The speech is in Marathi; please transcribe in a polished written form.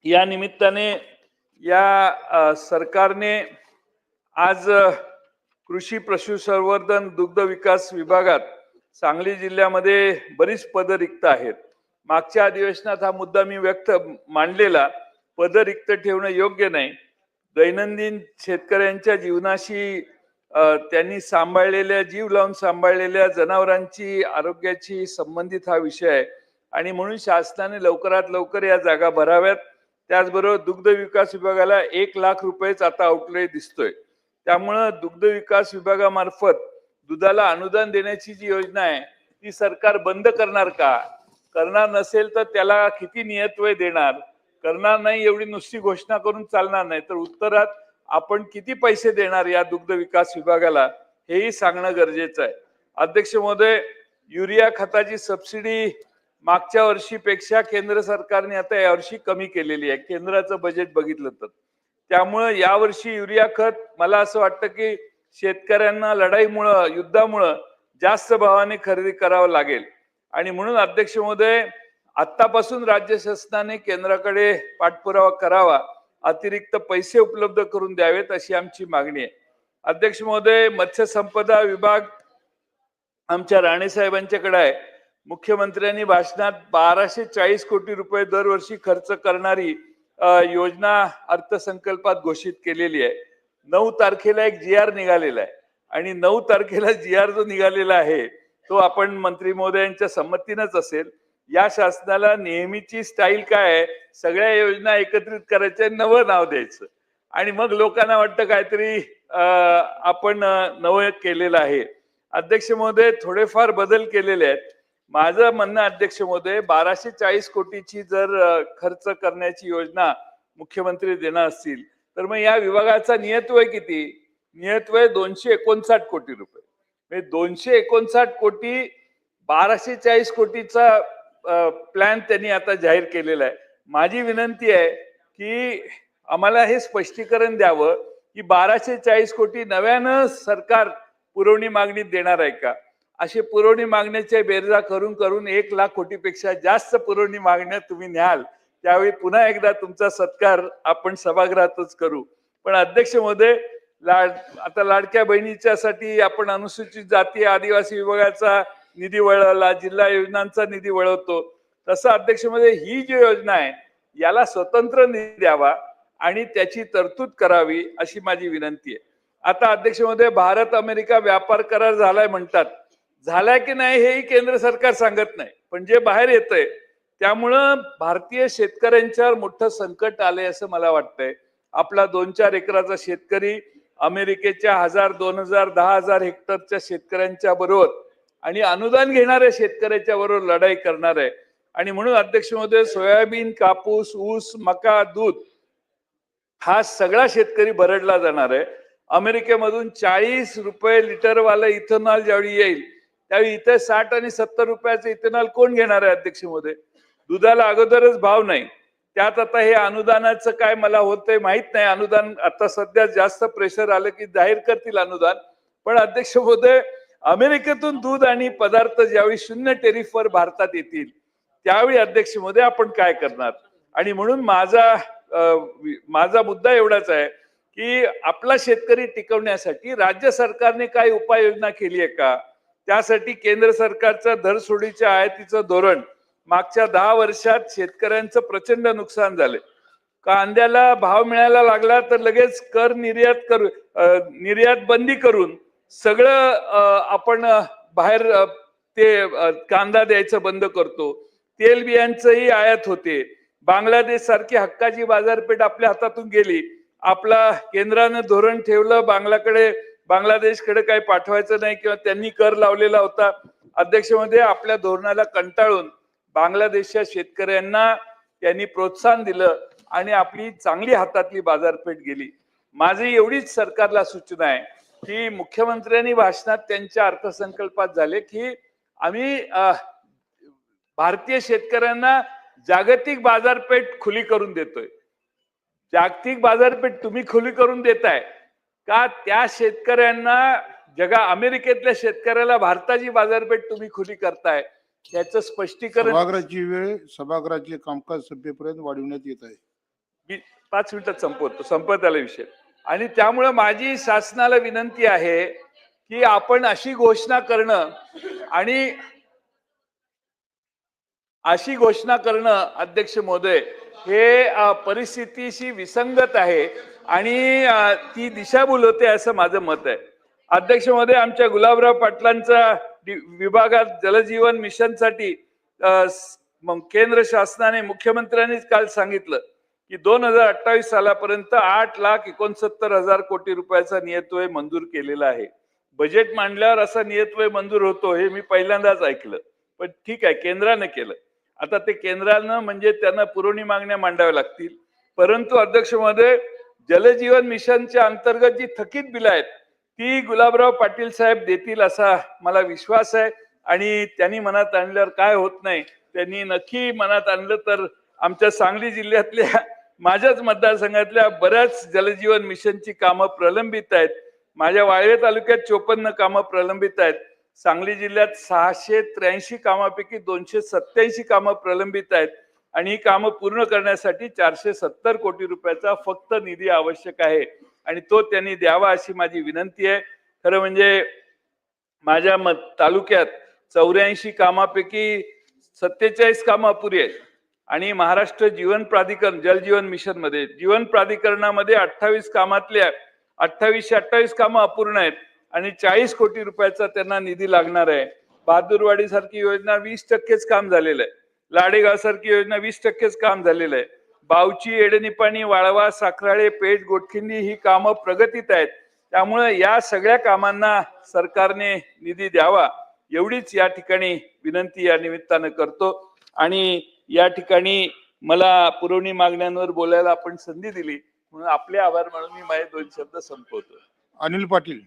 या निमित्ताने या सरकारने आज कृषी पशुसंवर्धन दुग्ध विकास विभागात सांगली जिल्ह्यामध्ये बरीच पदं रिक्त आहेत. मागच्या अधिवेशनात हा मुद्दा मी मांडलेला. पदं रिक्त ठेवणं योग्य नाही. दैनंदिन शेतकऱ्यांच्या जीवनाशी त्यांनी सांभाळलेल्या जीव लावून सांभाळलेल्या जनावरांची आरोग्याची संबंधित हा विषय आहे आणि म्हणून शासनाने लवकरात लवकर या जागा भराव्यात. त्याचबरोबर दुग्ध विकास विभागाला 1,00,000 रुपयेच आता आउटले दिसतोय. त्यामुळं दुग्ध विकास विभागामार्फत दुधाला अनुदान देण्याची जी योजना आहे ती सरकार बंद करणार का? करणार नसेल तर त्याला किती नियतव्यय देणार? करणार नाही एवढी नुसती घोषणा करून चालणार नाही, तर उत्तरात आपण किती पैसे देणार या दुग्ध विकास विभागाला हेही सांगणं गरजेचं आहे. अध्यक्ष महोदय, युरिया खताची सबसिडी मागच्या वर्षीपेक्षा केंद्र सरकारने आता यावर्षी कमी केलेली आहे, केंद्राचं बजेट बघितलं तर. त्यामुळे यावर्षी युरिया खत मला असं वाटतं की शेतकऱ्यांना लढाईमुळं युद्धामुळं जास्त भावाने खरेदी करावं लागेल आणि म्हणून अध्यक्ष महोदय, आतापासून राज्य शासनाने केंद्राकडे पाठपुरावा करावा, अतिरिक्त पैसे उपलब्ध करून द्यावेत अशी आमची मागणी आहे. अध्यक्ष महोदय, मत्स्य संपदा विभाग आमच्या राणे साहेबांच्याकडे आहे. मुख्यमंत्र्यांनी भाषणात 1240 कोटी रुपये दरवर्षी खर्च करणारी योजना अर्थसंकल्पात घोषित केलेली आहे. 9 तारखेला एक GR निघालेला आहे आणि 9 तारखेला GR जो निघालेला आहे तो आपण मंत्री महोदयांच्या संमतीनंच असेल. या शासनाला नेहमीची स्टाईल काय आहे, सगळ्या योजना एकत्रित करायच्या, नवं नाव द्यायचं आणि मग लोकांना वाटतं काहीतरी आपण नवं केलेलं आहे. अध्यक्ष महोदय, थोडेफार बदल केलेले आहेत. माझं म्हणणं अध्यक्ष महोदय, 1240 कोटीची जर खर्च करण्याची योजना मुख्यमंत्री देणार असतील तर मग या विभागाचा नियतव्यय किती? नियतव्यय 259 कोटी रुपये. म्हणजे 259 कोटी 1240 कोटीचा प्लॅन त्यांनी आता जाहीर केलेला आहे. माझी विनंती आहे की आम्हाला हे स्पष्टीकरण द्यावं की 1240 कोटी नव्यानं सरकार पुरवणी मागणीत देणार आहे का? असे पुरवणी मागण्याच्या बेरजा करून करून 1,00,000 कोटीपेक्षा जास्त पुरवणी मागण्या तुम्ही न्याल, त्यावेळी पुन्हा एकदा तुमचा सत्कार आपण सभागृहातच करू. पण अध्यक्ष महोदय, आता लाडक्या बहिणीच्यासाठी आपण अनुसूचित जाती आदिवासी विभागाचा निधी वळवला, जिल्हा योजनांचा निधी वळवतो, तसं अध्यक्ष महोदय ही जी योजना आहे याला स्वतंत्र निधी द्यावा आणि त्याची तरतूद करावी अशी माझी विनंती आहे. आता अध्यक्ष महोदय, भारत अमेरिका व्यापार करार झालाय म्हणतात. झालाय की नाही हेही केंद्र सरकार सांगत नाही, पण जे बाहेर येतंय त्यामुळं भारतीय शेतकऱ्यांच्यावर मोठं संकट आलंय असं मला वाटतंय. आपला 2-4 एकराचा शेतकरी अमेरिकेच्या 1000, 2000, 10,000 हेक्टरच्या शेतकऱ्यांच्या बरोबर आणि अनुदान घेणाऱ्या शेतकऱ्याच्या बरोबर लढाई करणार आहे आणि म्हणून अध्यक्ष महोदय, सोयाबीन, कापूस, ऊस, मका, दूध हा सगळा शेतकरी भरडला जाणार आहे. अमेरिकेमधून 40 रुपये लिटरवाला इथेनॉल ज्यावेळी येईल त्यावेळी इथे 60 आणि 70 रुपयाचं इथेनॉल कोण घेणार आहे अध्यक्ष महोदय? दुधाला अगोदरच भाव नाही, त्यात आता हे अनुदानाचं काय मला होतंय माहित नाही. अनुदान आता सध्या जास्त प्रेशर आलं की जाहीर करतील अनुदान. पण अध्यक्ष महोदय, अमेरिकेतून दूध आणि पदार्थ ज्यावेळी 0 टेरिफवर भारतात येतील त्यावेळी अध्यक्ष महोदय आपण काय करणार? आणि म्हणून माझा मुद्दा एवढाच आहे की आपला शेतकरी टिकवण्यासाठी राज्य सरकारने काय उपाययोजना केली आहे का? त्यासाठी केंद्र सरकारचं धरसोडीच्या आयातीचं धोरण मागच्या 10 वर्षात शेतकऱ्यांचं प्रचंड नुकसान झाले. कांद्याला भाव मिळायला लागला तर लगेच निर्यात बंदी करून सगळं आपण बाहेर कांदा द्यायचं बंद करतो. तेलबियांचंही आयात होते. बांगलादेश सारखी हक्काची बाजारपेठ आपल्या हातातून गेली. आपला केंद्रानं धोरण ठेवलं, बांगलादेशकडे काही पाठवायचं नाही किंवा त्यांनी कर लावलेला होता. अध्यक्ष महोदय, आपल्या धोरणाला कंटाळून बांगलादेशच्या शेतकऱ्यांना त्यांनी प्रोत्साहन दिलं आणि आपली चांगली हातातली बाजारपेठ गेली. माझी एवढीच सरकारला सूचना आहे की मुख्यमंत्र्यांनी भाषणात त्यांच्या अर्थसंकल्पात झाले की आम्ही भारतीय शेतकऱ्यांना जागतिक बाजारपेठ खुली करून देतोय. जागतिक बाजारपेठ तुम्ही खुली करून देताय का? त्या शेतकऱ्यांना अमेरिकेतल्या शेतकऱ्याला भारताची बाजारपेठ तुम्ही खुली करताय याचं स्पष्टीकरण. सभागृहाची वेळ सभागृहाचे कामकाज सभेपर्यंत वाढवण्यात येत आहे. मी 5 मिनिटात संपत आला विषय. आणि त्यामुळे माझी शासनाला विनंती आहे की आपण अशी घोषणा करणं अध्यक्ष महोदय हे परिस्थितीशी विसंगत आहे आणि ती दिशाभूल होते असं माझं मत आहे. अध्यक्ष महोदय, आमच्या गुलाबराव पाटलांचा विभागात जलजीवन मिशनसाठी केंद्र शासनाने मुख्यमंत्र्यांनीच काल सांगितलं की 2028 सालापर्यंत 8,69,000 कोटी रुपयाचा नियतव्यय मंजूर केलेला आहे. बजेट मांडल्यावर असा नियतव्यय मंजूर होतो हे मी पहिल्यांदाच ऐकलं. पण ठीक आहे, केंद्राने केलं. आता ते केंद्रानं म्हणजे त्यांना पुरवणी मागण्या मांडाव्या लागतील. परंतु अध्यक्ष महोदय, जलजीवन मिशनच्या अंतर्गत जी थकीत बिलं आहेत ती गुलाबराव पाटील साहेब देतील असा मला विश्वास आहे. आणि त्यांनी मनात आणल्यावर काय होत नाही, त्यांनी नक्की मनात आणलं तर आमच्या सांगली जिल्ह्यातल्या माझ्याच मतदारसंघातल्या बऱ्याच जलजीवन मिशनची कामं प्रलंबित आहेत. माझ्या वाळवे तालुक्यात 54 कामं प्रलंबित आहेत. सांगली जिल्ह्यात 683 कामापैकी 287 कामं प्रलंबित आहेत आणि ही कामं पूर्ण करण्यासाठी 470 कोटी रुपयाचा फक्त निधी आवश्यक आहे आणि तो त्यांनी द्यावा अशी माझी विनंती आहे. खरं म्हणजे माझ्या तालुक्यात 84 कामापैकी 47 कामं अपुरी आहेत आणि महाराष्ट्र जीवन प्राधिकरण जलजीवन मिशन मध्ये जीवन प्राधिकरणामध्ये 28 कामातल्या 28 कामं अपूर्ण आहेत आणि 40 कोटी रुपयाचा त्यांना निधी लागणार आहे. बहादूरवाडी सारखी योजना 20%च काम झालेलं आहे. लाडेगाव सारखी योजना 20%च काम झालेलं आहे. बावची, एडनिपाणी, वाळवा, साखराळे, पेठ, गोटखिंडी ही कामं प्रगतीत आहेत. त्यामुळे या सगळ्या कामांना सरकारने निधी द्यावा एवढीच या ठिकाणी विनंती या निमित्तानं करतो. आणि या ठिकाणी मला पुरवणी मागण्यांवर बोलायला आपण संधी दिली म्हणून आपले आभार मानून मी माझे 2 शब्द संपवतो. अनिल पाटील.